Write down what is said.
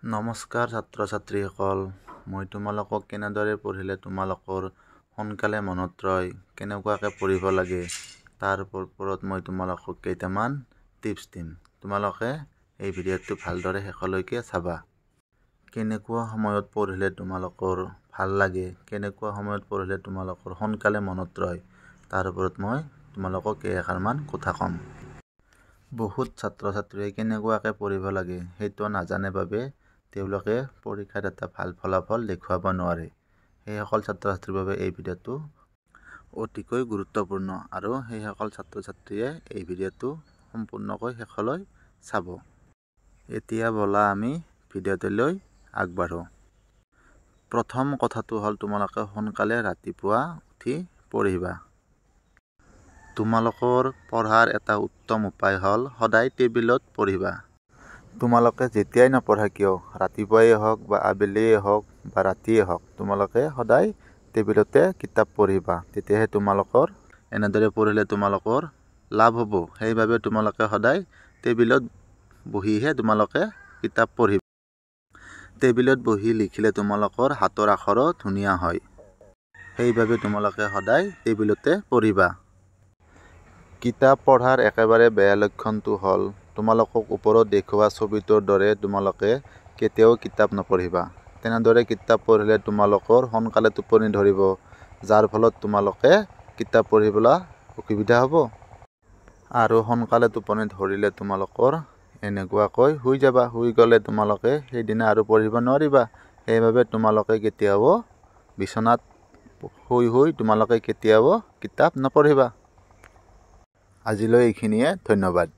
নমস্কাৰ ছাত্ৰ ছাত্ৰীসকল, মই তোমালোকক কেনেদৰে পঢ়িলে তোমালোকৰ সোনকালে মনত ৰয়, কেনেকুৱাকৈ পঢ়িব লাগে তাৰ ওপৰত মই তোমালোকক কেইটামান টিপছ দিম। তোমালোকে এই ভিডিঅ'টো ভালদৰে শেষলৈকে চাবা। কেনেকুৱা সময়ত পঢ়িলে তোমালোকৰ ভাল লাগে, কেনেকুৱা সময়ত পঢ়িলে তোমালোকৰ সোনকালে মনত ৰয় তাৰ ওপৰত মই তোমালোকক কেইষাৰমান কথা ক'ম। বহুত ছাত্ৰ ছাত্ৰীয়ে কেনেকুৱাকৈ পঢ়িব লাগে সেইটো নাজানে বাবে তেওঁলোকে পৰীক্ষাত এটা ভাল ফলাফল দেখুৱাব নোৱাৰে। সেইসকল ছাত্ৰ ছাত্ৰীৰ বাবে এই ভিডিঅ'টো অতিকৈ গুৰুত্বপূৰ্ণ আৰু সেইসকল ছাত্ৰ ছাত্ৰীয়ে এই ভিডিঅ'টো সম্পূৰ্ণকৈ শেষলৈ চাব। এতিয়া ব'লা আমি ভিডিঅ'টোলৈ আগবাঢ়োঁ। প্ৰথম কথাটো হ'ল তোমালোকে সোনকালে ৰাতিপুৱা উঠি পঢ়িবা। তোমালোকৰ পঢ়াৰ এটা উত্তম উপায় হ'ল সদায় টেবুলত পঢ়িবা। তোমালোকে যেতিয়াই নপঢ়া কিয়, ৰাতিপুৱাই হওক বা আবেলিয়ে হওক বা ৰাতিয়ে হওক, তোমালোকে সদায় টেবুলতে কিতাপ পঢ়িবা। তেতিয়াহে তোমালোকৰ এনেদৰে পঢ়িলে তোমালোকৰ লাভ হ'ব। সেইবাবে তোমালোকে সদায় টেবুলত বহিহে তোমালোকে কিতাপ পঢ়িবা। টেবুলত বহি লিখিলে তোমালোকৰ হাতৰ আখৰো ধুনীয়া হয়। সেইবাবে তোমালোকে সদায় টেবুলতে পঢ়িবা। কিতাপ পঢ়াৰ একেবাৰে বেয়া লক্ষণটো হ'ল তোমালোকক ওপৰত দেখুওৱা ছবিটোৰ দৰে তোমালোকে কেতিয়াও কিতাপ নপঢ়িবা। তেনেদৰে কিতাপ পঢ়িলে তোমালোকৰ সোনকালে টোপনি ধৰিব, যাৰ ফলত তোমালোকে কিতাপ পঢ়িবলৈ অসুবিধা হ'ব। আৰু সোনকালে টোপনি ধৰিলে তোমালোকৰ এনেকুৱাকৈ শুই যাবা। শুই গ'লে তোমালোকে সেইদিনা আৰু পঢ়িব নোৱাৰিবা। সেইবাবে তোমালোকে কেতিয়াও বিচনাত শুই তোমালোকে কেতিয়াও কিতাপ নপঢ়িবা। আজিলৈ এইখিনিয়ে, ধন্যবাদ।